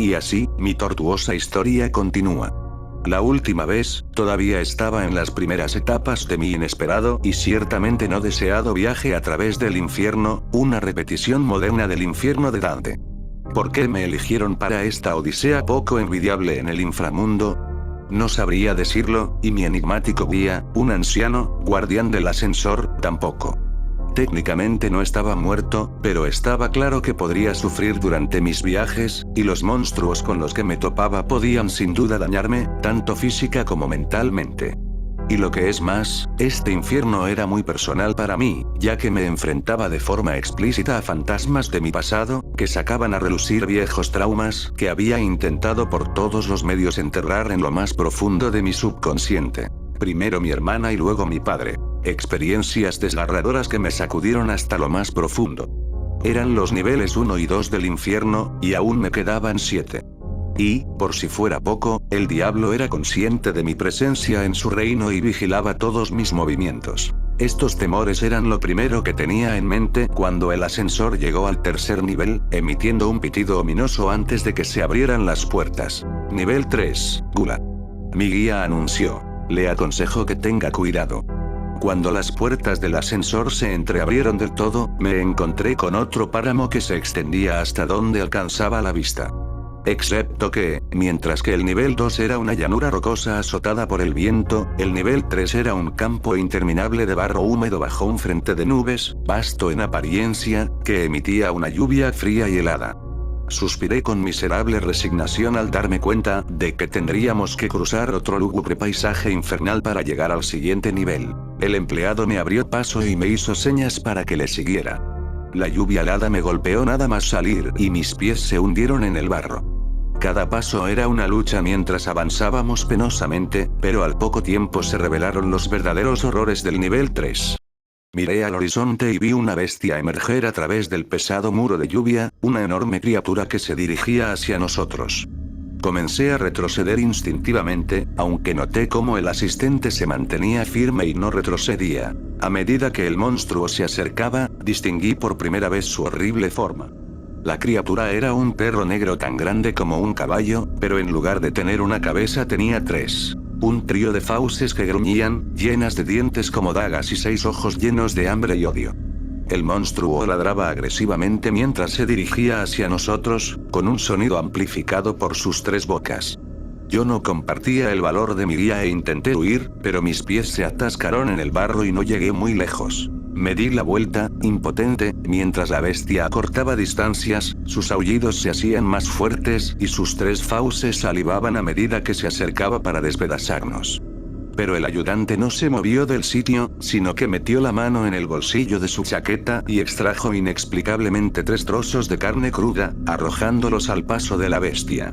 Y así, mi tortuosa historia continúa. La última vez, todavía estaba en las primeras etapas de mi inesperado y ciertamente no deseado viaje a través del infierno, una repetición moderna del infierno de Dante. ¿Por qué me eligieron para esta odisea poco envidiable en el inframundo? No sabría decirlo, y mi enigmático guía, un anciano, guardián del ascensor, tampoco. Técnicamente no estaba muerto, pero estaba claro que podría sufrir durante mis viajes, y los monstruos con los que me topaba podían sin duda dañarme, tanto física como mentalmente. Y lo que es más, este infierno era muy personal para mí, ya que me enfrentaba de forma explícita a fantasmas de mi pasado, que sacaban a relucir viejos traumas que había intentado por todos los medios enterrar en lo más profundo de mi subconsciente. Primero mi hermana y luego mi padre. Experiencias desgarradoras que me sacudieron hasta lo más profundo. Eran los niveles 1 y 2 del infierno, y aún me quedaban 7. Y, por si fuera poco, el diablo era consciente de mi presencia en su reino y vigilaba todos mis movimientos. Estos temores eran lo primero que tenía en mente cuando el ascensor llegó al tercer nivel, emitiendo un pitido ominoso antes de que se abrieran las puertas. Nivel 3, Gula. Mi guía anunció. Le aconsejo que tenga cuidado. Cuando las puertas del ascensor se entreabrieron del todo, me encontré con otro páramo que se extendía hasta donde alcanzaba la vista. Excepto que, mientras que el nivel 2 era una llanura rocosa azotada por el viento, el nivel 3 era un campo interminable de barro húmedo bajo un frente de nubes, vasto en apariencia, que emitía una lluvia fría y helada. Suspiré con miserable resignación al darme cuenta de que tendríamos que cruzar otro lúgubre paisaje infernal para llegar al siguiente nivel. El empleado me abrió paso y me hizo señas para que le siguiera. La lluvia helada me golpeó nada más salir y mis pies se hundieron en el barro. Cada paso era una lucha mientras avanzábamos penosamente, pero al poco tiempo se revelaron los verdaderos horrores del nivel 3. Miré al horizonte y vi una bestia emerger a través del pesado muro de lluvia, una enorme criatura que se dirigía hacia nosotros. Comencé a retroceder instintivamente, aunque noté cómo el asistente se mantenía firme y no retrocedía. A medida que el monstruo se acercaba, distinguí por primera vez su horrible forma. La criatura era un perro negro tan grande como un caballo, pero en lugar de tener una cabeza tenía 3. Un trío de fauces que gruñían, llenas de dientes como dagas y 6 ojos llenos de hambre y odio. El monstruo ladraba agresivamente mientras se dirigía hacia nosotros, con un sonido amplificado por sus 3 bocas. Yo no compartía el valor de mi guía e intenté huir, pero mis pies se atascaron en el barro y no llegué muy lejos. Me di la vuelta, impotente, mientras la bestia acortaba distancias, sus aullidos se hacían más fuertes y sus 3 fauces salivaban a medida que se acercaba para despedazarnos. Pero el ayudante no se movió del sitio, sino que metió la mano en el bolsillo de su chaqueta y extrajo inexplicablemente 3 trozos de carne cruda, arrojándolos al paso de la bestia.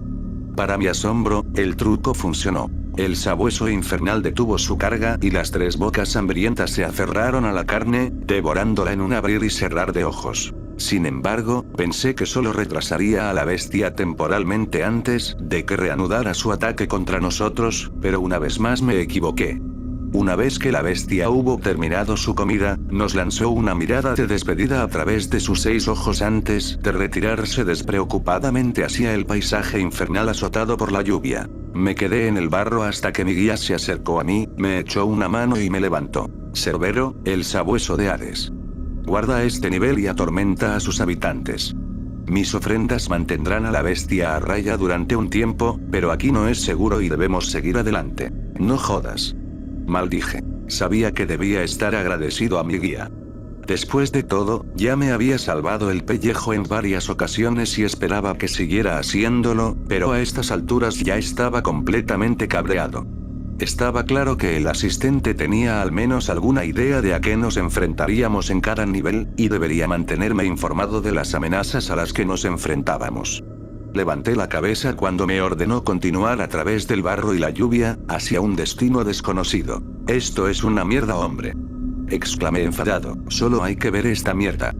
Para mi asombro, el truco funcionó. El sabueso infernal detuvo su carga y las 3 bocas hambrientas se aferraron a la carne, devorándola en un abrir y cerrar de ojos. Sin embargo, pensé que solo retrasaría a la bestia temporalmente antes de que reanudara su ataque contra nosotros, pero una vez más me equivoqué. Una vez que la bestia hubo terminado su comida, nos lanzó una mirada de despedida a través de sus 6 ojos antes de retirarse despreocupadamente hacia el paisaje infernal azotado por la lluvia. Me quedé en el barro hasta que mi guía se acercó a mí, me echó una mano y me levantó. Cerbero, el sabueso de Hades. Guarda este nivel y atormenta a sus habitantes. Mis ofrendas mantendrán a la bestia a raya durante un tiempo, pero aquí no es seguro y debemos seguir adelante. No jodas. Maldije. Sabía que debía estar agradecido a mi guía. Después de todo, ya me había salvado el pellejo en varias ocasiones y esperaba que siguiera haciéndolo, pero a estas alturas ya estaba completamente cabreado. Estaba claro que el asistente tenía al menos alguna idea de a qué nos enfrentaríamos en cada nivel, y debería mantenerme informado de las amenazas a las que nos enfrentábamos. Levanté la cabeza cuando me ordenó continuar a través del barro y la lluvia, hacia un destino desconocido. «Esto es una mierda, hombre», exclamé enfadado. «Solo hay que ver esta mierda».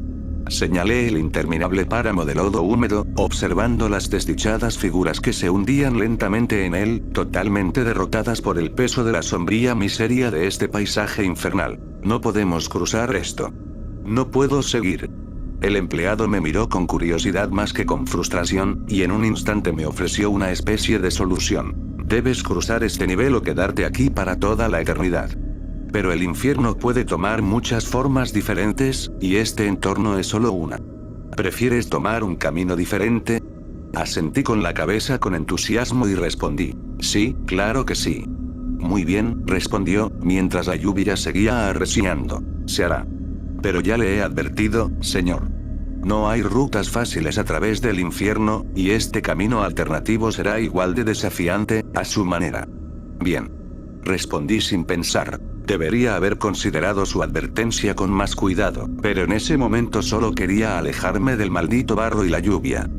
Señalé el interminable páramo de lodo húmedo, observando las desdichadas figuras que se hundían lentamente en él, totalmente derrotadas por el peso de la sombría miseria de este paisaje infernal. «No podemos cruzar esto. No puedo seguir». El empleado me miró con curiosidad más que con frustración, y en un instante me ofreció una especie de solución. Debes cruzar este nivel o quedarte aquí para toda la eternidad. Pero el infierno puede tomar muchas formas diferentes, y este entorno es solo una. ¿Prefieres tomar un camino diferente? Asentí con la cabeza con entusiasmo y respondí: sí, claro que sí. Muy bien, respondió, mientras la lluvia seguía arreciando. Se hará. Pero ya le he advertido, señor. No hay rutas fáciles a través del infierno, y este camino alternativo será igual de desafiante, a su manera. Bien. Respondí sin pensar. Debería haber considerado su advertencia con más cuidado, pero en ese momento solo quería alejarme del maldito barro y la lluvia.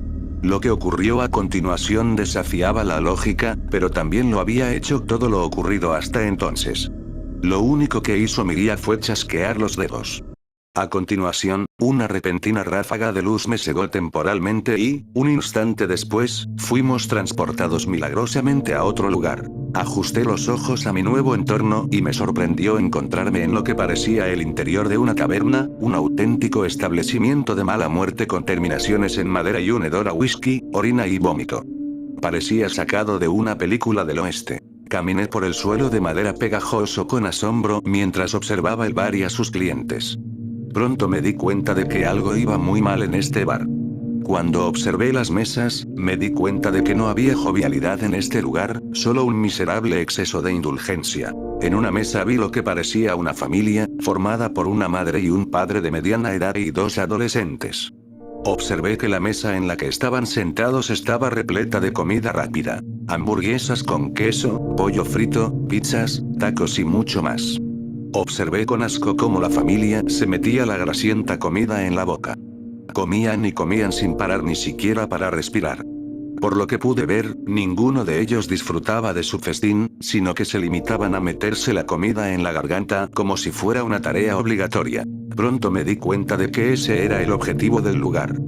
Lo que ocurrió a continuación desafiaba la lógica, pero también lo había hecho todo lo ocurrido hasta entonces. Lo único que hizo mi guía fue chasquear los dedos. A continuación, una repentina ráfaga de luz me cegó temporalmente y, un instante después, fuimos transportados milagrosamente a otro lugar. Ajusté los ojos a mi nuevo entorno y me sorprendió encontrarme en lo que parecía el interior de una taberna, un auténtico establecimiento de mala muerte con terminaciones en madera y un hedor a whisky, orina y vómito. Parecía sacado de una película del oeste. Caminé por el suelo de madera pegajoso con asombro mientras observaba el bar y a sus clientes. Pronto me di cuenta de que algo iba muy mal en este bar. Cuando observé las mesas, me di cuenta de que no había jovialidad en este lugar, solo un miserable exceso de indulgencia. En una mesa vi lo que parecía una familia, formada por una madre y un padre de mediana edad y dos adolescentes. Observé que la mesa en la que estaban sentados estaba repleta de comida rápida. Hamburguesas con queso, pollo frito, pizzas, tacos y mucho más. Observé con asco cómo la familia se metía la grasienta comida en la boca. Comían y comían sin parar ni siquiera para respirar. Por lo que pude ver, ninguno de ellos disfrutaba de su festín, sino que se limitaban a meterse la comida en la garganta como si fuera una tarea obligatoria. Pronto me di cuenta de que ese era el objetivo del lugar.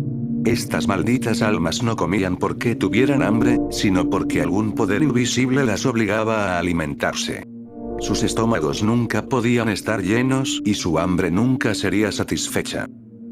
Estas malditas almas no comían porque tuvieran hambre, sino porque algún poder invisible las obligaba a alimentarse. Sus estómagos nunca podían estar llenos y su hambre nunca sería satisfecha.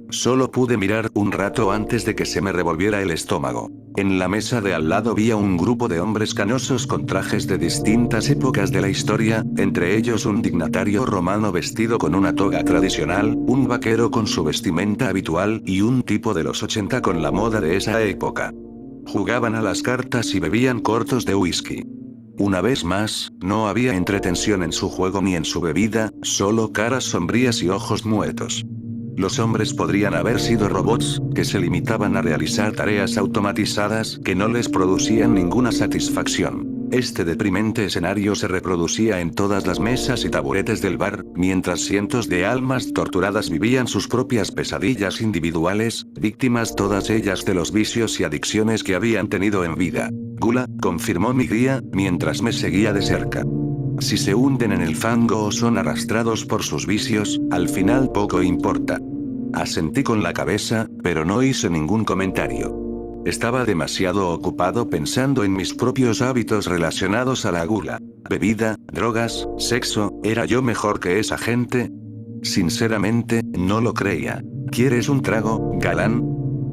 Solo pude mirar un rato antes de que se me revolviera el estómago. En la mesa de al lado vi a un grupo de hombres canosos con trajes de distintas épocas de la historia, entre ellos un dignatario romano vestido con una toga tradicional, un vaquero con su vestimenta habitual y un tipo de los 80 con la moda de esa época. Jugaban a las cartas y bebían cortos de whisky. Una vez más, no había entretención en su juego ni en su bebida, solo caras sombrías y ojos muertos. Los hombres podrían haber sido robots, que se limitaban a realizar tareas automatizadas que no les producían ninguna satisfacción. Este deprimente escenario se reproducía en todas las mesas y taburetes del bar, mientras cientos de almas torturadas vivían sus propias pesadillas individuales, víctimas todas ellas de los vicios y adicciones que habían tenido en vida. Gula, confirmó mi guía, mientras me seguía de cerca. Si se hunden en el fango o son arrastrados por sus vicios, al final poco importa. Asentí con la cabeza, pero no hice ningún comentario. Estaba demasiado ocupado pensando en mis propios hábitos relacionados a la gula. Bebida, drogas, sexo, ¿era yo mejor que esa gente? Sinceramente, no lo creía. ¿Quieres un trago, galán?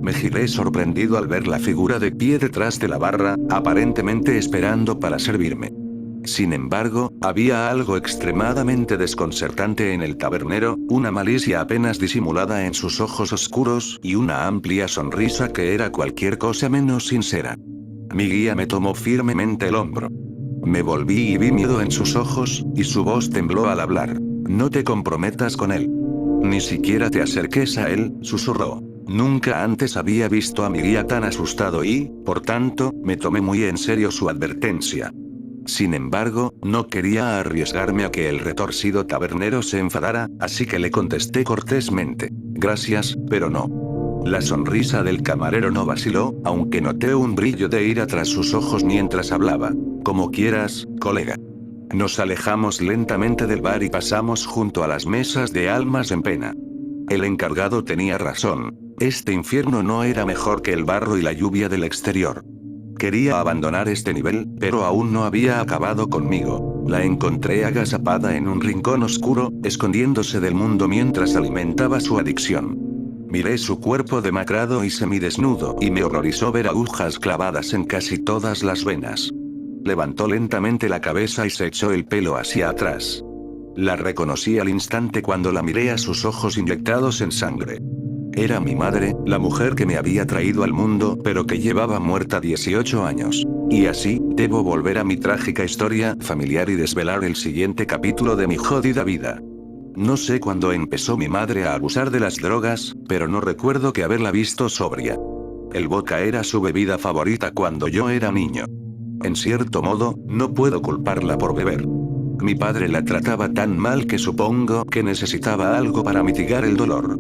Me giré sorprendido al ver la figura de pie detrás de la barra, aparentemente esperando para servirme. Sin embargo, había algo extremadamente desconcertante en el tabernero, una malicia apenas disimulada en sus ojos oscuros y una amplia sonrisa que era cualquier cosa menos sincera. Mi guía me tomó firmemente el hombro. Me volví y vi miedo en sus ojos, y su voz tembló al hablar. No te comprometas con él. Ni siquiera te acerques a él, susurró. Nunca antes había visto a mi guía tan asustado y, por tanto, me tomé muy en serio su advertencia. Sin embargo, no quería arriesgarme a que el retorcido tabernero se enfadara, así que le contesté cortésmente. Gracias, pero no. La sonrisa del camarero no vaciló, aunque noté un brillo de ira tras sus ojos mientras hablaba. Como quieras, colega. Nos alejamos lentamente del bar y pasamos junto a las mesas de almas en pena. El encargado tenía razón. Este infierno no era mejor que el barro y la lluvia del exterior. Quería abandonar este nivel, pero aún no había acabado conmigo. La encontré agazapada en un rincón oscuro, escondiéndose del mundo mientras alimentaba su adicción. Miré su cuerpo demacrado y semidesnudo y me horrorizó ver agujas clavadas en casi todas las venas. Levantó lentamente la cabeza y se echó el pelo hacia atrás. La reconocí al instante cuando la miré a sus ojos inyectados en sangre. Era mi madre, la mujer que me había traído al mundo, pero que llevaba muerta 18 años. Y así, debo volver a mi trágica historia familiar y desvelar el siguiente capítulo de mi jodida vida. No sé cuándo empezó mi madre a abusar de las drogas, pero no recuerdo que haberla visto sobria. El vodka era su bebida favorita cuando yo era niño. En cierto modo, no puedo culparla por beber. Mi padre la trataba tan mal que supongo que necesitaba algo para mitigar el dolor.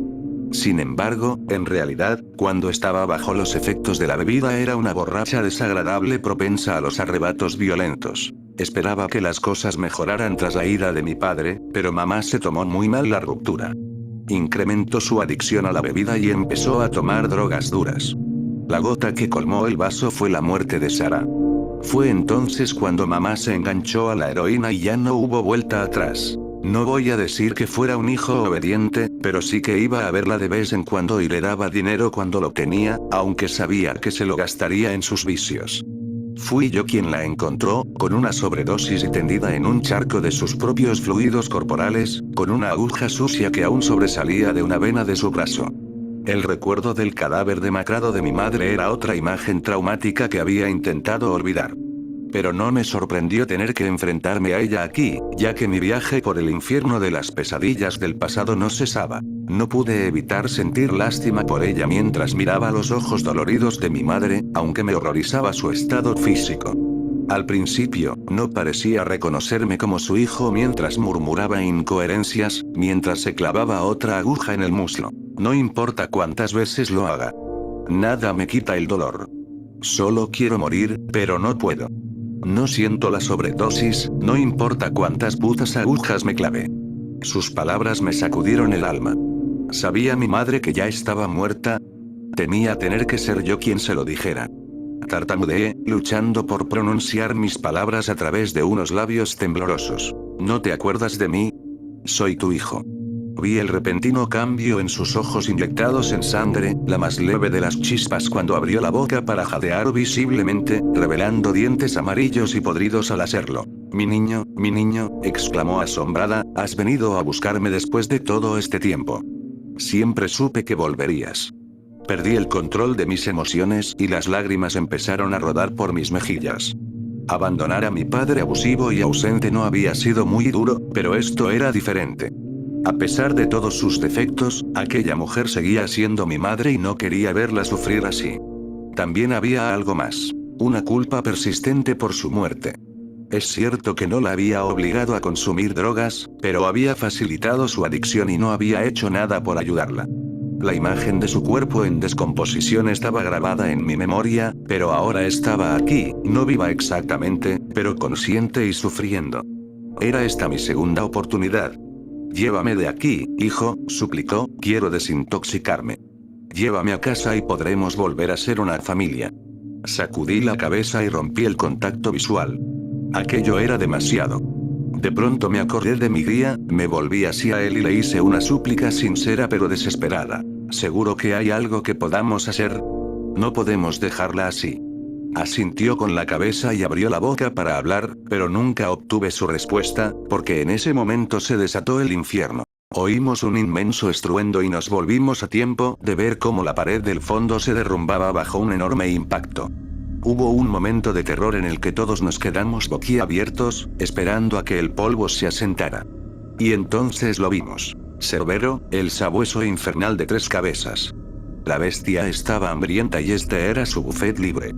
Sin embargo, en realidad, cuando estaba bajo los efectos de la bebida era una borracha desagradable propensa a los arrebatos violentos. Esperaba que las cosas mejoraran tras la ira de mi padre, pero mamá se tomó muy mal la ruptura. Incrementó su adicción a la bebida y empezó a tomar drogas duras. La gota que colmó el vaso fue la muerte de Sara. Fue entonces cuando mamá se enganchó a la heroína y ya no hubo vuelta atrás. No voy a decir que fuera un hijo obediente, pero sí que iba a verla de vez en cuando y le daba dinero cuando lo tenía, aunque sabía que se lo gastaría en sus vicios. Fui yo quien la encontró, con una sobredosis y tendida en un charco de sus propios fluidos corporales, con una aguja sucia que aún sobresalía de una vena de su brazo. El recuerdo del cadáver demacrado de mi madre era otra imagen traumática que había intentado olvidar. Pero no me sorprendió tener que enfrentarme a ella aquí, ya que mi viaje por el infierno de las pesadillas del pasado no cesaba. No pude evitar sentir lástima por ella mientras miraba los ojos doloridos de mi madre, aunque me horrorizaba su estado físico. Al principio, no parecía reconocerme como su hijo mientras murmuraba incoherencias, mientras se clavaba otra aguja en el muslo. No importa cuántas veces lo haga. Nada me quita el dolor. Solo quiero morir, pero no puedo. No siento la sobredosis, no importa cuántas putas agujas me clavé. Sus palabras me sacudieron el alma. ¿Sabía mi madre que ya estaba muerta? Temía tener que ser yo quien se lo dijera. Tartamudeé, luchando por pronunciar mis palabras a través de unos labios temblorosos. ¿No te acuerdas de mí? Soy tu hijo. Vi el repentino cambio en sus ojos inyectados en sangre, la más leve de las chispas cuando abrió la boca para jadear visiblemente, revelando dientes amarillos y podridos al hacerlo. Mi niño, exclamó asombrada, ¿has venido a buscarme después de todo este tiempo? Siempre supe que volverías. Perdí el control de mis emociones y las lágrimas empezaron a rodar por mis mejillas. Abandonar a mi padre abusivo y ausente no había sido muy duro, pero esto era diferente. A pesar de todos sus defectos, aquella mujer seguía siendo mi madre y no quería verla sufrir así. También había algo más. Una culpa persistente por su muerte. Es cierto que no la había obligado a consumir drogas, pero había facilitado su adicción y no había hecho nada por ayudarla. La imagen de su cuerpo en descomposición estaba grabada en mi memoria, pero ahora estaba aquí, no viva exactamente, pero consciente y sufriendo. Era esta mi segunda oportunidad. Llévame de aquí, hijo, suplicó, quiero desintoxicarme. Llévame a casa y podremos volver a ser una familia. Sacudí la cabeza y rompí el contacto visual. Aquello era demasiado. De pronto me acordé de mi guía, me volví hacia él y le hice una súplica sincera pero desesperada. ¿Seguro que hay algo que podamos hacer? No podemos dejarla así. Asintió con la cabeza y abrió la boca para hablar, pero nunca obtuve su respuesta, porque en ese momento se desató el infierno. Oímos un inmenso estruendo y nos volvimos a tiempo de ver cómo la pared del fondo se derrumbaba bajo un enorme impacto. Hubo un momento de terror en el que todos nos quedamos boquiabiertos, esperando a que el polvo se asentara. Y entonces lo vimos. Cerbero, el sabueso infernal de 3 cabezas. La bestia estaba hambrienta y este era su buffet libre.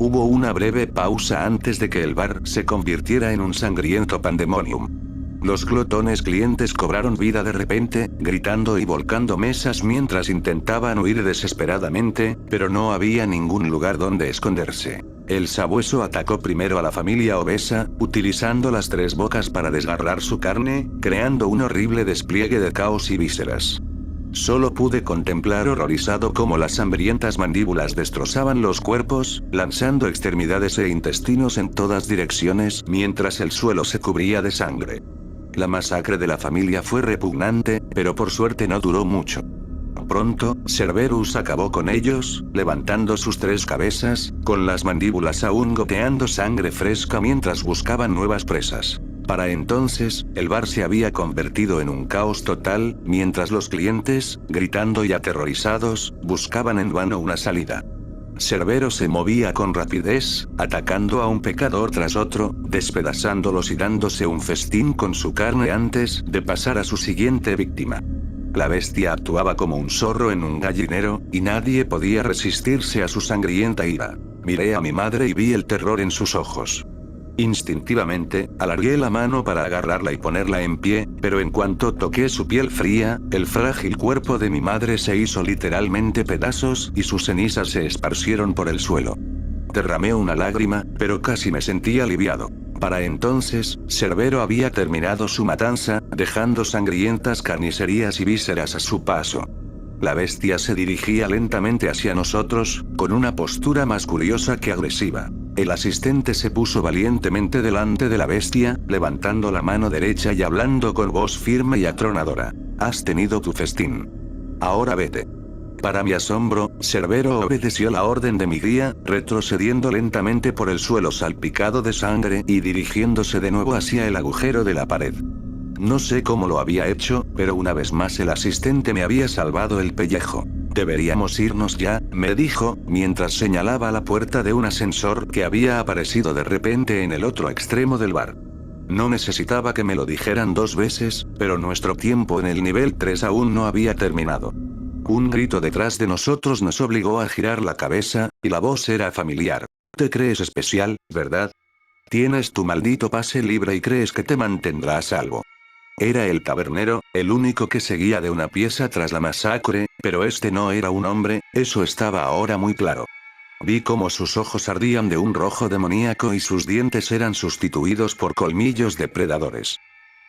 Hubo una breve pausa antes de que el bar se convirtiera en un sangriento pandemonium. Los glotones clientes cobraron vida de repente, gritando y volcando mesas mientras intentaban huir desesperadamente, pero no había ningún lugar donde esconderse. El sabueso atacó primero a la familia obesa, utilizando las 3 bocas para desgarrar su carne, creando un horrible despliegue de caos y vísceras. Solo pude contemplar horrorizado cómo las hambrientas mandíbulas destrozaban los cuerpos, lanzando extremidades e intestinos en todas direcciones mientras el suelo se cubría de sangre. La masacre de la familia fue repugnante, pero por suerte no duró mucho. pronto, Cerberus acabó con ellos, levantando sus 3 cabezas, con las mandíbulas aún goteando sangre fresca mientras buscaban nuevas presas. Para entonces, el bar se había convertido en un caos total, mientras los clientes, gritando y aterrorizados, buscaban en vano una salida. Cerbero se movía con rapidez, atacando a un pecador tras otro, despedazándolos y dándose un festín con su carne antes de pasar a su siguiente víctima. La bestia actuaba como un zorro en un gallinero, y nadie podía resistirse a su sangrienta ira. Miré a mi madre y vi el terror en sus ojos. Instintivamente, alargué la mano para agarrarla y ponerla en pie, pero en cuanto toqué su piel fría, el frágil cuerpo de mi madre se hizo literalmente pedazos y sus cenizas se esparcieron por el suelo. Derramé una lágrima, pero casi me sentí aliviado. Para entonces, Cerbero había terminado su matanza, dejando sangrientas carnicerías y vísceras a su paso. La bestia se dirigía lentamente hacia nosotros, con una postura más curiosa que agresiva. El asistente se puso valientemente delante de la bestia, levantando la mano derecha y hablando con voz firme y atronadora. «Has tenido tu festín. Ahora vete». Para mi asombro, Cerbero obedeció la orden de mi guía, retrocediendo lentamente por el suelo salpicado de sangre y dirigiéndose de nuevo hacia el agujero de la pared. No sé cómo lo había hecho, pero una vez más el asistente me había salvado el pellejo. «Deberíamos irnos ya», me dijo, mientras señalaba la puerta de un ascensor que había aparecido de repente en el otro extremo del bar. No necesitaba que me lo dijeran 2 veces, pero nuestro tiempo en el nivel 3 aún no había terminado. Un grito detrás de nosotros nos obligó a girar la cabeza, y la voz era familiar. «Te crees especial, ¿verdad? Tienes tu maldito pase libre y crees que te mantendrá a salvo». Era el tabernero, el único que seguía de una pieza tras la masacre, pero este no era un hombre, eso estaba ahora muy claro. Vi cómo sus ojos ardían de un rojo demoníaco y sus dientes eran sustituidos por colmillos depredadores.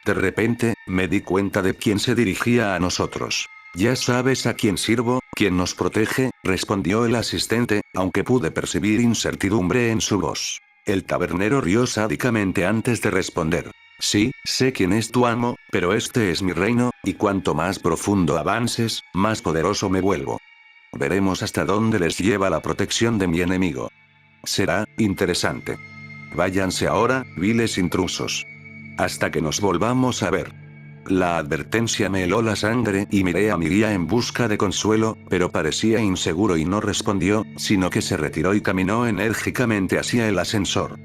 De repente, me di cuenta de quién se dirigía a nosotros. «Ya sabes a quién sirvo, quién nos protege», respondió el asistente, aunque pude percibir incertidumbre en su voz. El tabernero rió sádicamente antes de responder. «Sí, sé quién es tu amo, pero este es mi reino, y cuanto más profundo avances, más poderoso me vuelvo. Veremos hasta dónde les lleva la protección de mi enemigo. Será interesante. Váyanse ahora, viles intrusos. Hasta que nos volvamos a ver». La advertencia me heló la sangre y miré a mi guía en busca de consuelo, pero parecía inseguro y no respondió, sino que se retiró y caminó enérgicamente hacia el ascensor.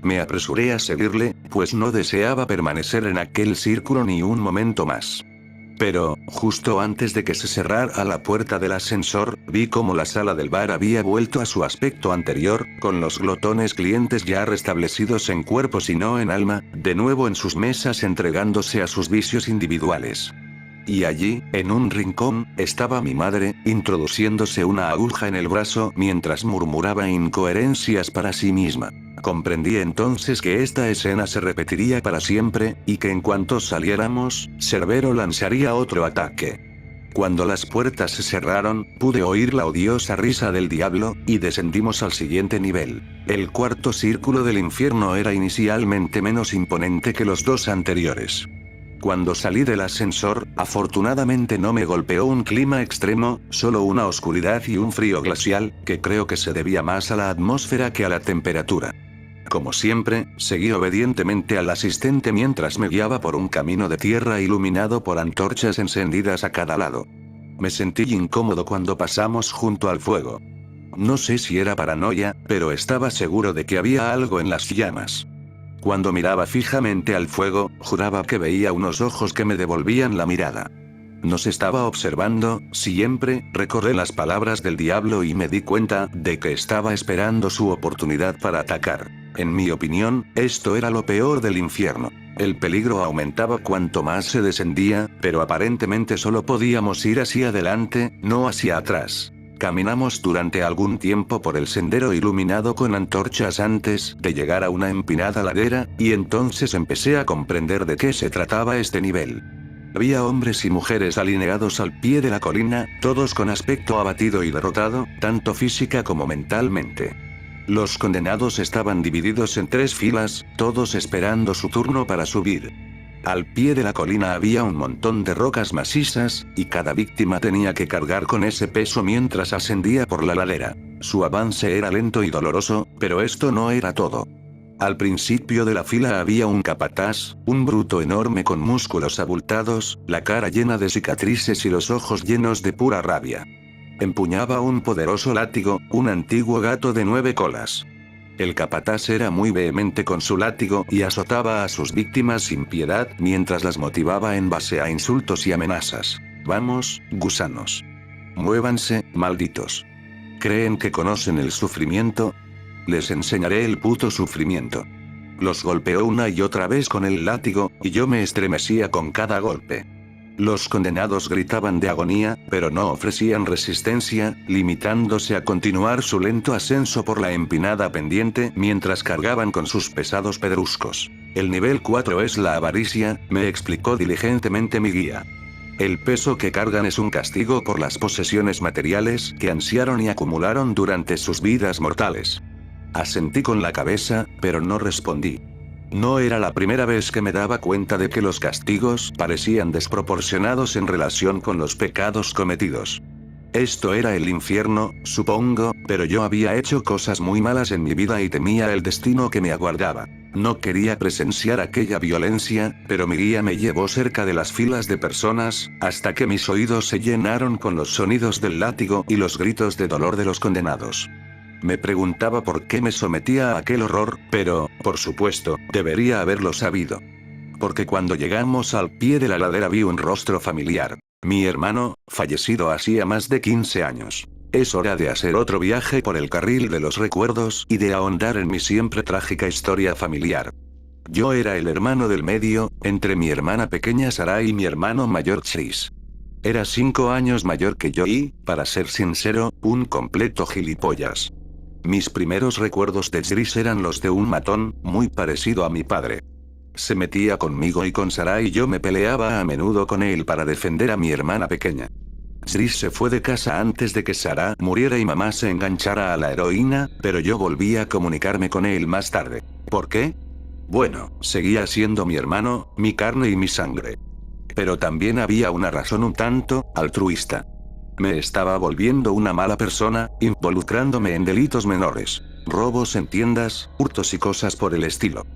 Me apresuré a seguirle, pues no deseaba permanecer en aquel círculo ni un momento más. Pero, justo antes de que se cerrara la puerta del ascensor, vi cómo la sala del bar había vuelto a su aspecto anterior, con los glotones clientes ya restablecidos en cuerpos y no en alma, de nuevo en sus mesas entregándose a sus vicios individuales. Y allí, en un rincón, estaba mi madre, introduciéndose una aguja en el brazo mientras murmuraba incoherencias para sí misma. Comprendí entonces que esta escena se repetiría para siempre, y que en cuanto saliéramos, Cerbero lanzaría otro ataque. Cuando las puertas se cerraron, pude oír la odiosa risa del diablo, y descendimos al siguiente nivel. El cuarto círculo del infierno era inicialmente menos imponente que los 2 anteriores. Cuando salí del ascensor, afortunadamente no me golpeó un clima extremo, solo una oscuridad y un frío glacial, que creo que se debía más a la atmósfera que a la temperatura. Como siempre, seguí obedientemente al asistente mientras me guiaba por un camino de tierra iluminado por antorchas encendidas a cada lado. Me sentí incómodo cuando pasamos junto al fuego. No sé si era paranoia, pero estaba seguro de que había algo en las llamas. Cuando miraba fijamente al fuego, juraba que veía unos ojos que me devolvían la mirada. Nos estaba observando, siempre, recordé las palabras del diablo y me di cuenta de que estaba esperando su oportunidad para atacar. En mi opinión, esto era lo peor del infierno. El peligro aumentaba cuanto más se descendía, pero aparentemente solo podíamos ir hacia adelante, no hacia atrás. Caminamos durante algún tiempo por el sendero iluminado con antorchas antes de llegar a una empinada ladera, y entonces empecé a comprender de qué se trataba este nivel. Había hombres y mujeres alineados al pie de la colina, todos con aspecto abatido y derrotado, tanto física como mentalmente. Los condenados estaban divididos en 3 filas, todos esperando su turno para subir. Al pie de la colina había un montón de rocas macizas, y cada víctima tenía que cargar con ese peso mientras ascendía por la ladera. Su avance era lento y doloroso, pero esto no era todo. Al principio de la fila había un capataz, un bruto enorme con músculos abultados, la cara llena de cicatrices y los ojos llenos de pura rabia. Empuñaba un poderoso látigo, un antiguo gato de 9 colas. El capataz era muy vehemente con su látigo y azotaba a sus víctimas sin piedad mientras las motivaba en base a insultos y amenazas. Vamos, gusanos. Muévanse, malditos. ¿Creen que conocen el sufrimiento? Les enseñaré el puto sufrimiento. Los golpeó una y otra vez con el látigo, y yo me estremecía con cada golpe. Los condenados gritaban de agonía, pero no ofrecían resistencia, limitándose a continuar su lento ascenso por la empinada pendiente mientras cargaban con sus pesados pedruscos. El nivel 4 es la avaricia, me explicó diligentemente mi guía. El peso que cargan es un castigo por las posesiones materiales que ansiaron y acumularon durante sus vidas mortales. Asentí con la cabeza, pero no respondí. No era la primera vez que me daba cuenta de que los castigos parecían desproporcionados en relación con los pecados cometidos. Esto era el infierno, supongo, pero yo había hecho cosas muy malas en mi vida y temía el destino que me aguardaba. No quería presenciar aquella violencia, pero mi guía me llevó cerca de las filas de personas, hasta que mis oídos se llenaron con los sonidos del látigo y los gritos de dolor de los condenados. Me preguntaba por qué me sometía a aquel horror, pero, por supuesto, debería haberlo sabido. Porque cuando llegamos al pie de la ladera vi un rostro familiar. Mi hermano, fallecido hacía más de 15 años. Es hora de hacer otro viaje por el carril de los recuerdos y de ahondar en mi siempre trágica historia familiar. Yo era el hermano del medio, entre mi hermana pequeña Sarah y mi hermano mayor Chris. Era 5 años mayor que yo y, para ser sincero, un completo gilipollas. Mis primeros recuerdos de Chris eran los de un matón, muy parecido a mi padre. Se metía conmigo y con Sarah y yo me peleaba a menudo con él para defender a mi hermana pequeña. Chris se fue de casa antes de que Sarah muriera y mamá se enganchara a la heroína, pero yo volví a comunicarme con él más tarde. ¿Por qué? Bueno, seguía siendo mi hermano, mi carne y mi sangre. Pero también había una razón un tanto altruista. Me estaba volviendo una mala persona, involucrándome en delitos menores, robos en tiendas, hurtos y cosas por el estilo.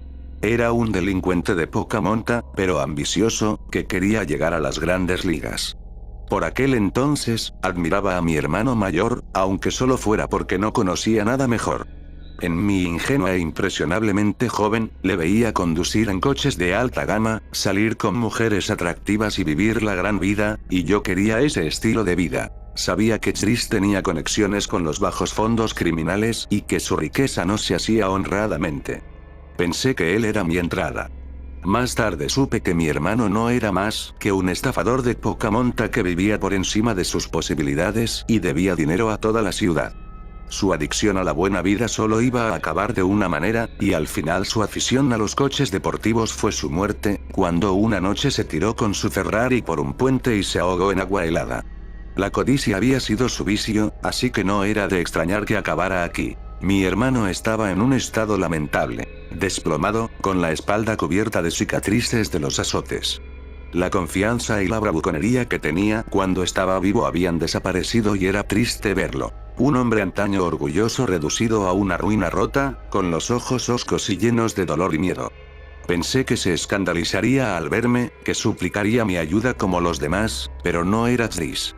Era un delincuente de poca monta, pero ambicioso, que quería llegar a las grandes ligas. Por aquel entonces, admiraba a mi hermano mayor, aunque solo fuera porque no conocía nada mejor. En mi ingenua e impresionablemente joven, le veía conducir en coches de alta gama, salir con mujeres atractivas y vivir la gran vida, y yo quería ese estilo de vida. Sabía que Chris tenía conexiones con los bajos fondos criminales y que su riqueza no se hacía honradamente. Pensé que él era mi entrada. Más tarde supe que mi hermano no era más que un estafador de poca monta que vivía por encima de sus posibilidades y debía dinero a toda la ciudad. Su adicción a la buena vida solo iba a acabar de una manera, y al final su afición a los coches deportivos fue su muerte, cuando una noche se tiró con su Ferrari por un puente y se ahogó en agua helada. La codicia había sido su vicio, así que no era de extrañar que acabara aquí. Mi hermano estaba en un estado lamentable, desplomado, con la espalda cubierta de cicatrices de los azotes. La confianza y la bravuconería que tenía cuando estaba vivo habían desaparecido y era triste verlo. Un hombre antaño orgulloso reducido a una ruina rota, con los ojos hoscos y llenos de dolor y miedo. Pensé que se escandalizaría al verme, que suplicaría mi ayuda como los demás, pero no era Chris.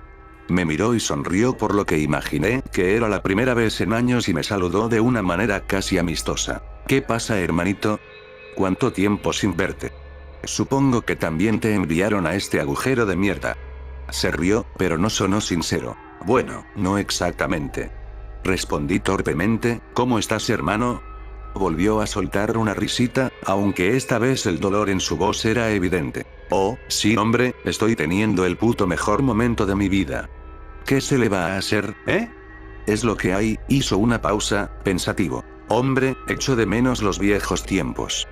Me miró y sonrió por lo que imaginé que era la primera vez en años y me saludó de una manera casi amistosa. ¿Qué pasa, hermanito? ¿Cuánto tiempo sin verte? Supongo que también te enviaron a este agujero de mierda. Se rió, pero no sonó sincero. Bueno, no exactamente. Respondí torpemente, ¿cómo estás, hermano? Volvió a soltar una risita, aunque esta vez el dolor en su voz era evidente. Oh, sí, hombre, estoy teniendo el puto mejor momento de mi vida. ¿Qué se le va a hacer, eh? Es lo que hay, hizo una pausa, pensativo. Hombre, echo de menos los viejos tiempos.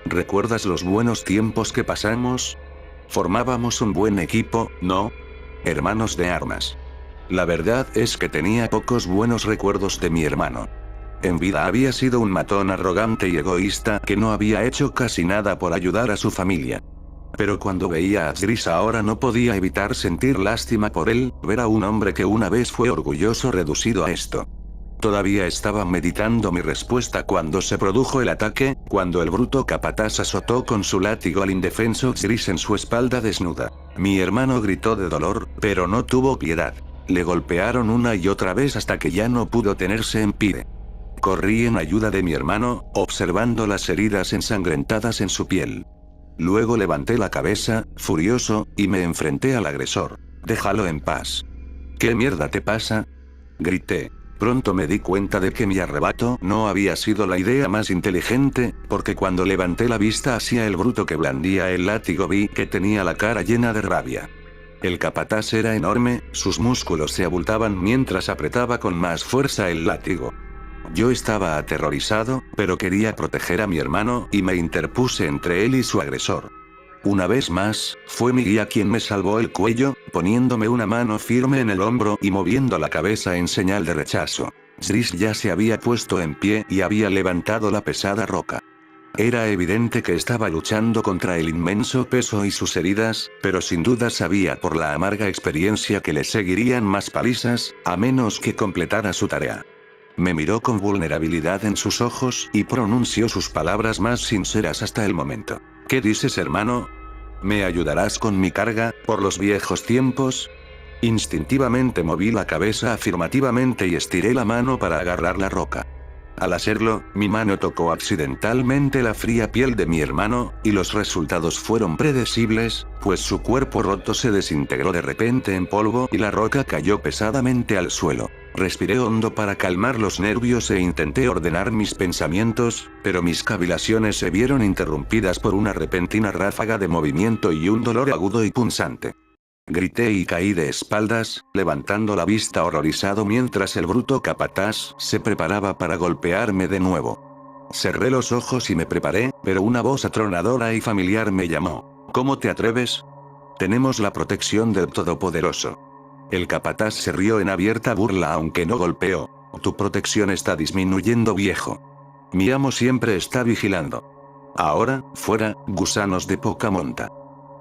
¿Recuerdas los buenos tiempos que pasamos? Formábamos un buen equipo, ¿no? Hermanos de armas. La verdad es que tenía pocos buenos recuerdos de mi hermano. En vida había sido un matón arrogante y egoísta que no había hecho casi nada por ayudar a su familia. Pero cuando veía a Gris ahora no podía evitar sentir lástima por él, ver a un hombre que una vez fue orgulloso reducido a esto. Todavía estaba meditando mi respuesta cuando se produjo el ataque, cuando el bruto capataz azotó con su látigo al indefenso Gris en su espalda desnuda. Mi hermano gritó de dolor, pero no tuvo piedad. Le golpearon una y otra vez hasta que ya no pudo tenerse en pie. Corrí en ayuda de mi hermano, observando las heridas ensangrentadas en su piel. Luego levanté la cabeza, furioso, y me enfrenté al agresor. «Déjalo en paz». «¿Qué mierda te pasa?», grité. Pronto me di cuenta de que mi arrebato no había sido la idea más inteligente, porque cuando levanté la vista hacia el bruto que blandía el látigo vi que tenía la cara llena de rabia. El capataz era enorme, sus músculos se abultaban mientras apretaba con más fuerza el látigo. Yo estaba aterrorizado, pero quería proteger a mi hermano y me interpuse entre él y su agresor. Una vez más, fue mi guía quien me salvó el cuello, poniéndome una mano firme en el hombro y moviendo la cabeza en señal de rechazo. Gris ya se había puesto en pie y había levantado la pesada roca. Era evidente que estaba luchando contra el inmenso peso y sus heridas, pero sin duda sabía por la amarga experiencia que le seguirían más palizas, a menos que completara su tarea. Me miró con vulnerabilidad en sus ojos y pronunció sus palabras más sinceras hasta el momento. «¿Qué dices, hermano? ¿Me ayudarás con mi carga, por los viejos tiempos?» Instintivamente moví la cabeza afirmativamente y estiré la mano para agarrar la roca. Al hacerlo, mi mano tocó accidentalmente la fría piel de mi hermano, y los resultados fueron predecibles, pues su cuerpo roto se desintegró de repente en polvo y la roca cayó pesadamente al suelo. Respiré hondo para calmar los nervios e intenté ordenar mis pensamientos, pero mis cavilaciones se vieron interrumpidas por una repentina ráfaga de movimiento y un dolor agudo y punzante. Grité y caí de espaldas, levantando la vista horrorizado mientras el bruto capataz se preparaba para golpearme de nuevo. Cerré los ojos y me preparé, pero una voz atronadora y familiar me llamó. «¿Cómo te atreves? Tenemos la protección del Todopoderoso». El capataz se rió en abierta burla aunque no golpeó. «Tu protección está disminuyendo, viejo. Mi amo siempre está vigilando. Ahora, fuera, gusanos de poca monta.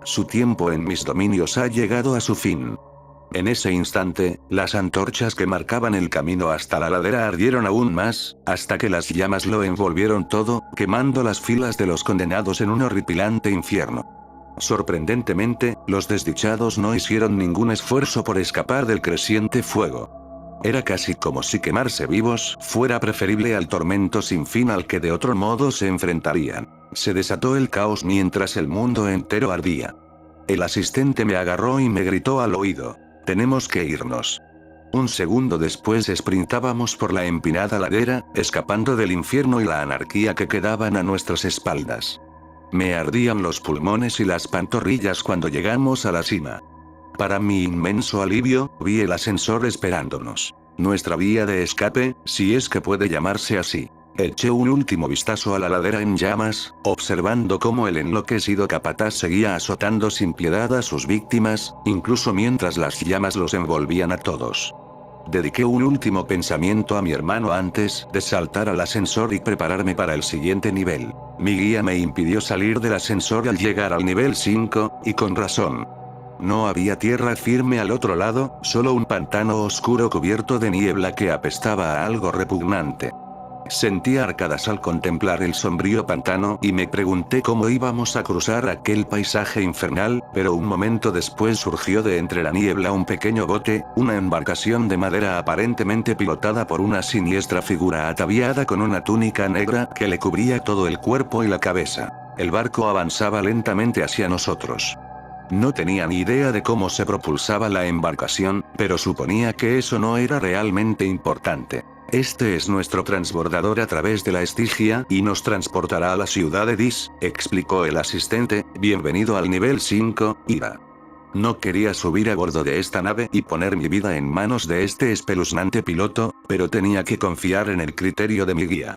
Su tiempo en mis dominios ha llegado a su fin». En ese instante, las antorchas que marcaban el camino hasta la ladera ardieron aún más, hasta que las llamas lo envolvieron todo, quemando las filas de los condenados en un horripilante infierno. Sorprendentemente, los desdichados no hicieron ningún esfuerzo por escapar del creciente fuego. Era casi como si quemarse vivos fuera preferible al tormento sin fin al que de otro modo se enfrentarían. Se desató el caos mientras el mundo entero ardía. El asistente me agarró y me gritó al oído: «Tenemos que irnos». Un segundo después sprintábamos por la empinada ladera, escapando del infierno y la anarquía que quedaban a nuestras espaldas. Me ardían los pulmones y las pantorrillas cuando llegamos a la cima. Para mi inmenso alivio, vi el ascensor esperándonos. Nuestra vía de escape, si es que puede llamarse así. Eché un último vistazo a la ladera en llamas, observando cómo el enloquecido capataz seguía azotando sin piedad a sus víctimas, incluso mientras las llamas los envolvían a todos. Dediqué un último pensamiento a mi hermano antes de saltar al ascensor y prepararme para el siguiente nivel. Mi guía me impidió salir del ascensor al llegar al nivel 5, y con razón. No había tierra firme al otro lado, solo un pantano oscuro cubierto de niebla que apestaba a algo repugnante. Sentí arcadas al contemplar el sombrío pantano y me pregunté cómo íbamos a cruzar aquel paisaje infernal, pero un momento después surgió de entre la niebla un pequeño bote, una embarcación de madera aparentemente pilotada por una siniestra figura ataviada con una túnica negra que le cubría todo el cuerpo y la cabeza. El barco avanzaba lentamente hacia nosotros. No tenía ni idea de cómo se propulsaba la embarcación, pero suponía que eso no era realmente importante. «Este es nuestro transbordador a través de la Estigia y nos transportará a la ciudad de Dis», explicó el asistente. «Bienvenido al nivel 5, Ira». No quería subir a bordo de esta nave y poner mi vida en manos de este espeluznante piloto, pero tenía que confiar en el criterio de mi guía.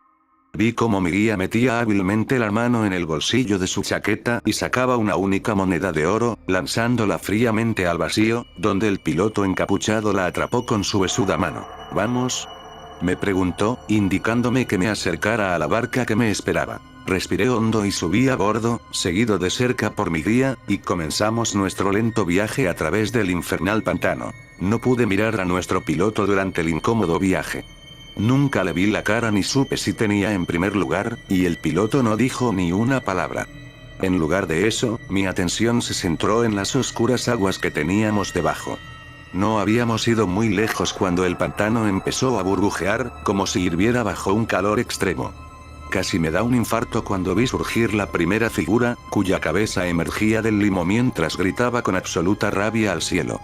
Vi cómo mi guía metía hábilmente la mano en el bolsillo de su chaqueta y sacaba una única moneda de oro, lanzándola fríamente al vacío, donde el piloto encapuchado la atrapó con su huesuda mano. «¿Vamos?», me preguntó, indicándome que me acercara a la barca que me esperaba. Respiré hondo y subí a bordo, seguido de cerca por mi guía, y comenzamos nuestro lento viaje a través del infernal pantano. No pude mirar a nuestro piloto durante el incómodo viaje. Nunca le vi la cara ni supe si tenía en primer lugar, y el piloto no dijo ni una palabra. En lugar de eso, mi atención se centró en las oscuras aguas que teníamos debajo. No habíamos ido muy lejos cuando el pantano empezó a burbujear, como si hirviera bajo un calor extremo. Casi me da un infarto cuando vi surgir la primera figura, cuya cabeza emergía del limo mientras gritaba con absoluta rabia al cielo.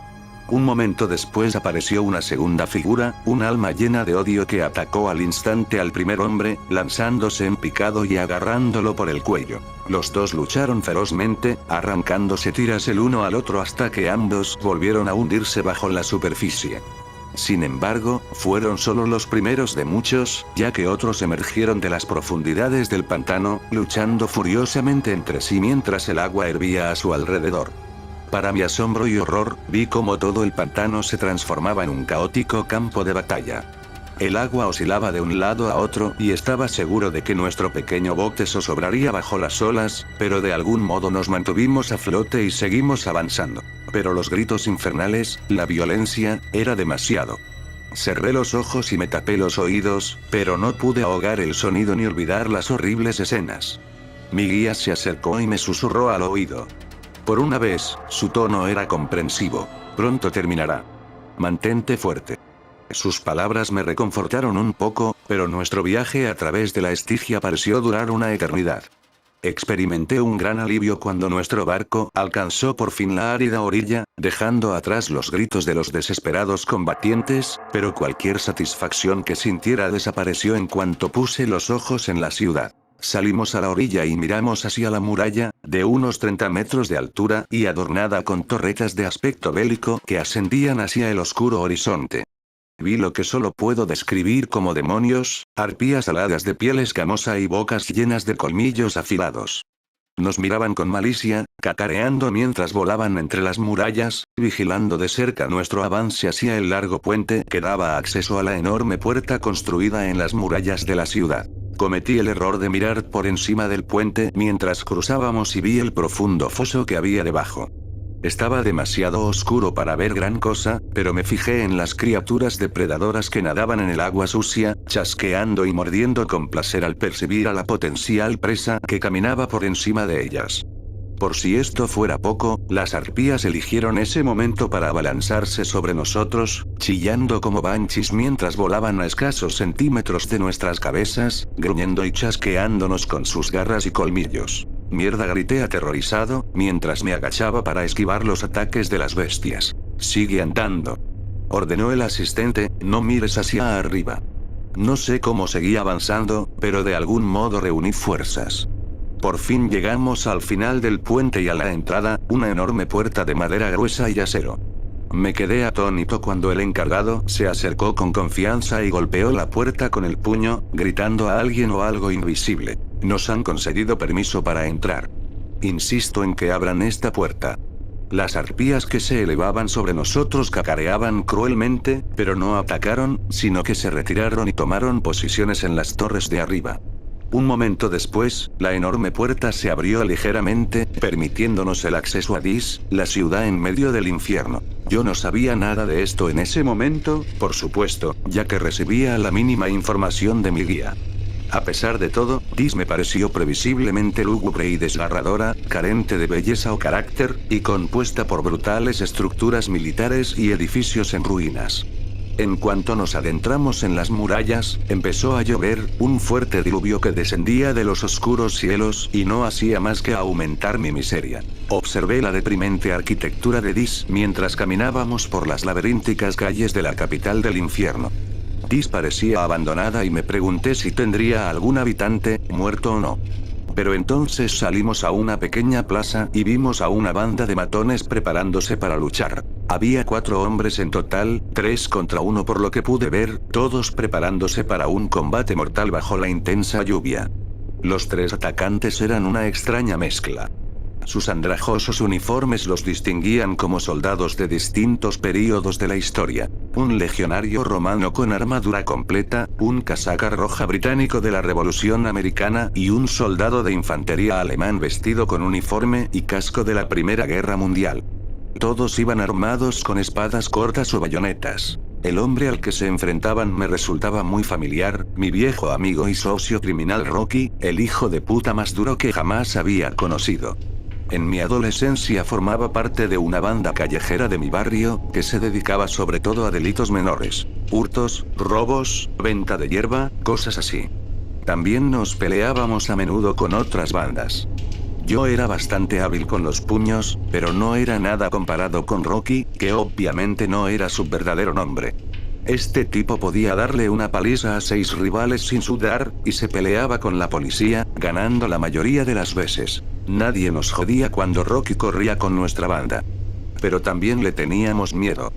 Un momento después apareció una segunda figura, un alma llena de odio que atacó al instante al primer hombre, lanzándose en picado y agarrándolo por el cuello. Los dos lucharon ferozmente, arrancándose tiras el uno al otro hasta que ambos volvieron a hundirse bajo la superficie. Sin embargo, fueron solo los primeros de muchos, ya que otros emergieron de las profundidades del pantano, luchando furiosamente entre sí mientras el agua hervía a su alrededor. Para mi asombro y horror, vi cómo todo el pantano se transformaba en un caótico campo de batalla. El agua oscilaba de un lado a otro y estaba seguro de que nuestro pequeño bote zozobraría bajo las olas, pero de algún modo nos mantuvimos a flote y seguimos avanzando. Pero los gritos infernales, la violencia, era demasiado. Cerré los ojos y me tapé los oídos, pero no pude ahogar el sonido ni olvidar las horribles escenas. Mi guía se acercó y me susurró al oído. Por una vez, su tono era comprensivo. Pronto terminará. Mantente fuerte. Sus palabras me reconfortaron un poco, pero nuestro viaje a través de la Estigia pareció durar una eternidad. Experimenté un gran alivio cuando nuestro barco alcanzó por fin la árida orilla, dejando atrás los gritos de los desesperados combatientes, pero cualquier satisfacción que sintiera desapareció en cuanto puse los ojos en la ciudad. Salimos a la orilla y miramos hacia la muralla, de unos 30 metros de altura y adornada con torretas de aspecto bélico que ascendían hacia el oscuro horizonte. Vi lo que solo puedo describir como demonios, arpías aladas de piel escamosa y bocas llenas de colmillos afilados. Nos miraban con malicia, cacareando mientras volaban entre las murallas, vigilando de cerca nuestro avance hacia el largo puente que daba acceso a la enorme puerta construida en las murallas de la ciudad. Cometí el error de mirar por encima del puente mientras cruzábamos y vi el profundo foso que había debajo. Estaba demasiado oscuro para ver gran cosa, pero me fijé en las criaturas depredadoras que nadaban en el agua sucia, chasqueando y mordiendo con placer al percibir a la potencial presa que caminaba por encima de ellas. Por si esto fuera poco, las arpías eligieron ese momento para abalanzarse sobre nosotros, chillando como banshees mientras volaban a escasos centímetros de nuestras cabezas, gruñendo y chasqueándonos con sus garras y colmillos. Mierda, grité aterrorizado, mientras me agachaba para esquivar los ataques de las bestias. Sigue andando. Ordenó el asistente, no mires hacia arriba. No sé cómo seguí avanzando, pero de algún modo reuní fuerzas. Por fin llegamos al final del puente y a la entrada, una enorme puerta de madera gruesa y acero. Me quedé atónito cuando el encargado se acercó con confianza y golpeó la puerta con el puño, gritando a alguien o algo invisible. Nos han concedido permiso para entrar. Insisto en que abran esta puerta. Las arpías que se elevaban sobre nosotros cacareaban cruelmente, pero no atacaron, sino que se retiraron y tomaron posiciones en las torres de arriba. Un momento después, la enorme puerta se abrió ligeramente, permitiéndonos el acceso a Dis, la ciudad en medio del infierno. Yo no sabía nada de esto en ese momento, por supuesto, ya que recibía la mínima información de mi guía. A pesar de todo, Dis me pareció previsiblemente lúgubre y desgarradora, carente de belleza o carácter, y compuesta por brutales estructuras militares y edificios en ruinas. En cuanto nos adentramos en las murallas, empezó a llover, un fuerte diluvio que descendía de los oscuros cielos y no hacía más que aumentar mi miseria. Observé la deprimente arquitectura de Dis mientras caminábamos por las laberínticas calles de la capital del infierno. Dis parecía abandonada y me pregunté si tendría algún habitante, muerto o no. Pero entonces salimos a una pequeña plaza y vimos a una banda de matones preparándose para luchar. Había 4 hombres en total, 3 contra 1 por lo que pude ver, todos preparándose para un combate mortal bajo la intensa lluvia. Los 3 atacantes eran una extraña mezcla. Sus andrajosos uniformes los distinguían como soldados de distintos períodos de la historia. Un legionario romano con armadura completa, un casaca roja británico de la Revolución Americana y un soldado de infantería alemán vestido con uniforme y casco de la Primera Guerra Mundial. Todos iban armados con espadas cortas o bayonetas. El hombre al que se enfrentaban me resultaba muy familiar, mi viejo amigo y socio criminal Rocky, el hijo de puta más duro que jamás había conocido. En mi adolescencia formaba parte de una banda callejera de mi barrio, que se dedicaba sobre todo a delitos menores. Hurtos, robos, venta de hierba, cosas así. También nos peleábamos a menudo con otras bandas. Yo era bastante hábil con los puños, pero no era nada comparado con Rocky, que obviamente no era su verdadero nombre. Este tipo podía darle una paliza a 6 rivales sin sudar, y se peleaba con la policía, ganando la mayoría de las veces. Nadie nos jodía cuando Rocky corría con nuestra banda. Pero también le teníamos miedo.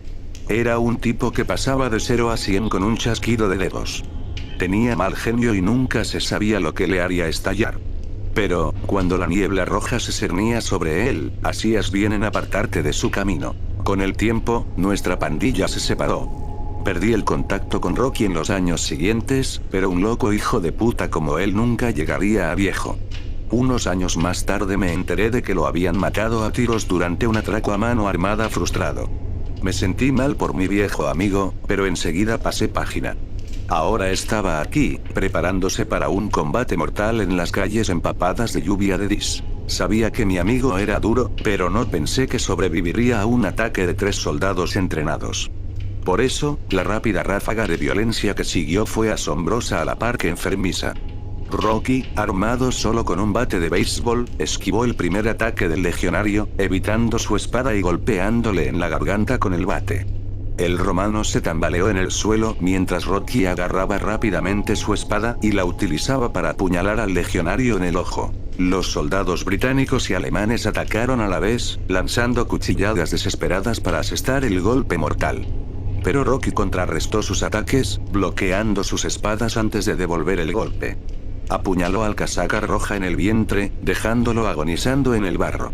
Era un tipo que pasaba de 0 a 100 con un chasquido de dedos. Tenía mal genio y nunca se sabía lo que le haría estallar. Pero, cuando la niebla roja se cernía sobre él, hacías bien en apartarte de su camino. Con el tiempo, nuestra pandilla se separó. Perdí el contacto con Rocky en los años siguientes, pero un loco hijo de puta como él nunca llegaría a viejo. Unos años más tarde me enteré de que lo habían matado a tiros durante un atraco a mano armada frustrado. Me sentí mal por mi viejo amigo, pero enseguida pasé página. Ahora estaba aquí, preparándose para un combate mortal en las calles empapadas de lluvia de dis. Sabía que mi amigo era duro, pero no pensé que sobreviviría a un ataque de 3 soldados entrenados. Por eso, la rápida ráfaga de violencia que siguió fue asombrosa a la par que enfermiza. Rocky, armado solo con un bate de béisbol, esquivó el primer ataque del legionario, evitando su espada y golpeándole en la garganta con el bate. El romano se tambaleó en el suelo mientras Rocky agarraba rápidamente su espada y la utilizaba para apuñalar al legionario en el ojo. Los soldados británicos y alemanes atacaron a la vez, lanzando cuchilladas desesperadas para asestar el golpe mortal. Pero Rocky contrarrestó sus ataques, bloqueando sus espadas antes de devolver el golpe. Apuñaló al casaca roja en el vientre, dejándolo agonizando en el barro.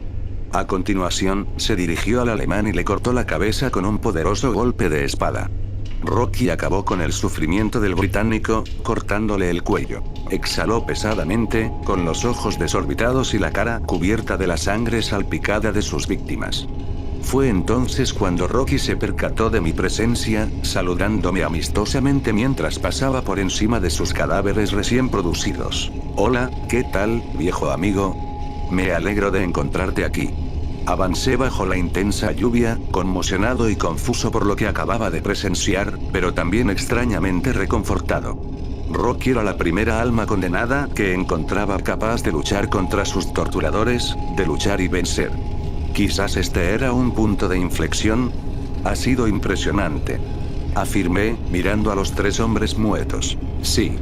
A continuación, se dirigió al alemán y le cortó la cabeza con un poderoso golpe de espada. Rocky acabó con el sufrimiento del británico, cortándole el cuello. Exhaló pesadamente, con los ojos desorbitados y la cara cubierta de la sangre salpicada de sus víctimas. Fue entonces cuando Rocky se percató de mi presencia, saludándome amistosamente mientras pasaba por encima de sus cadáveres recién producidos. «Hola, ¿qué tal, viejo amigo? Me alegro de encontrarte aquí». Avancé bajo la intensa lluvia, conmocionado y confuso por lo que acababa de presenciar, pero también extrañamente reconfortado. Rocky era la primera alma condenada que encontraba capaz de luchar contra sus torturadores, de luchar y vencer. Quizás este era un punto de inflexión. Ha sido impresionante, afirmé, mirando a los 3 hombres muertos. Sí.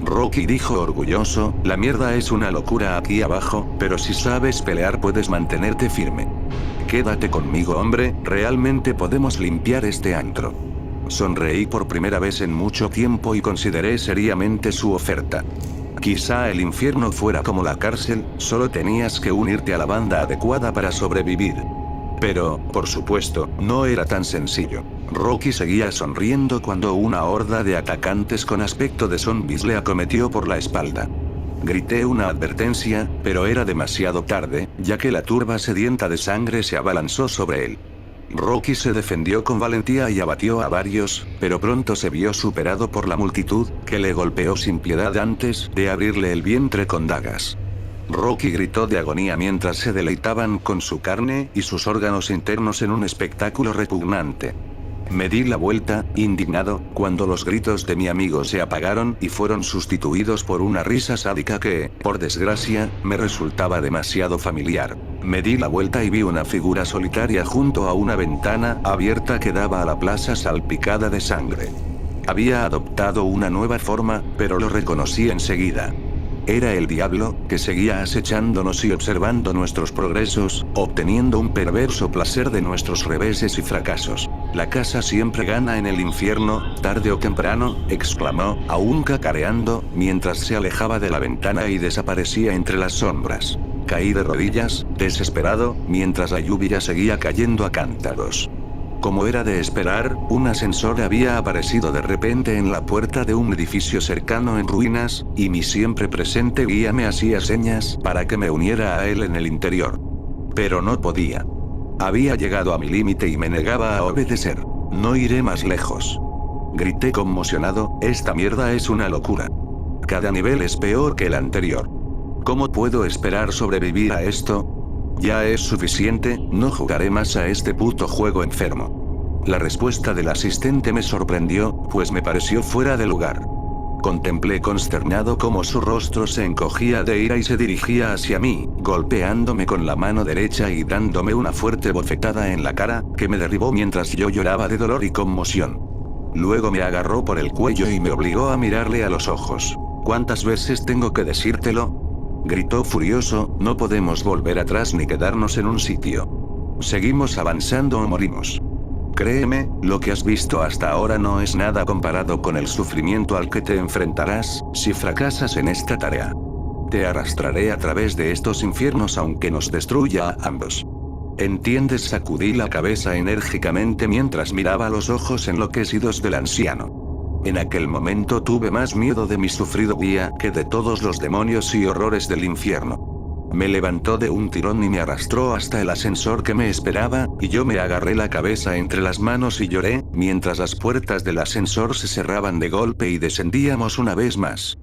Rocky dijo orgulloso, la mierda es una locura aquí abajo, pero si sabes pelear puedes mantenerte firme. Quédate conmigo, hombre, realmente podemos limpiar este antro. Sonreí por primera vez en mucho tiempo y consideré seriamente su oferta. Quizá el infierno fuera como la cárcel, solo tenías que unirte a la banda adecuada para sobrevivir. Pero, por supuesto, no era tan sencillo. Rocky seguía sonriendo cuando una horda de atacantes con aspecto de zombies le acometió por la espalda. Grité una advertencia, pero era demasiado tarde, ya que la turba sedienta de sangre se abalanzó sobre él. Rocky se defendió con valentía y abatió a varios, pero pronto se vio superado por la multitud, que le golpeó sin piedad antes de abrirle el vientre con dagas. Rocky gritó de agonía mientras se deleitaban con su carne y sus órganos internos en un espectáculo repugnante. Me di la vuelta, indignado, cuando los gritos de mi amigo se apagaron y fueron sustituidos por una risa sádica que, por desgracia, me resultaba demasiado familiar. Me di la vuelta y vi una figura solitaria junto a una ventana abierta que daba a la plaza salpicada de sangre. Había adoptado una nueva forma, pero lo reconocí enseguida. Era el diablo, que seguía acechándonos y observando nuestros progresos, obteniendo un perverso placer de nuestros reveses y fracasos. La casa siempre gana en el infierno, tarde o temprano, exclamó, aún cacareando, mientras se alejaba de la ventana y desaparecía entre las sombras. Caí de rodillas, desesperado, mientras la lluvia seguía cayendo a cántaros. Como era de esperar, un ascensor había aparecido de repente en la puerta de un edificio cercano en ruinas, y mi siempre presente guía me hacía señas para que me uniera a él en el interior. Pero no podía. Había llegado a mi límite y me negaba a obedecer. No iré más lejos. Grité conmocionado, esta mierda es una locura. Cada nivel es peor que el anterior. ¿Cómo puedo esperar sobrevivir a esto? Ya es suficiente, no jugaré más a este puto juego enfermo. La respuesta del asistente me sorprendió, pues me pareció fuera de lugar. Contemplé consternado cómo su rostro se encogía de ira y se dirigía hacia mí, golpeándome con la mano derecha y dándome una fuerte bofetada en la cara, que me derribó mientras yo lloraba de dolor y conmoción. Luego me agarró por el cuello y me obligó a mirarle a los ojos. ¿Cuántas veces tengo que decírtelo? Gritó furioso, no podemos volver atrás ni quedarnos en un sitio. Seguimos avanzando o morimos. Créeme, lo que has visto hasta ahora no es nada comparado con el sufrimiento al que te enfrentarás, si fracasas en esta tarea. Te arrastraré a través de estos infiernos aunque nos destruya a ambos. ¿Entiendes? Sacudí la cabeza enérgicamente mientras miraba los ojos enloquecidos del anciano. En aquel momento tuve más miedo de mi sufrido guía que de todos los demonios y horrores del infierno. Me levantó de un tirón y me arrastró hasta el ascensor que me esperaba, y yo me agarré la cabeza entre las manos y lloré, mientras las puertas del ascensor se cerraban de golpe y descendíamos una vez más.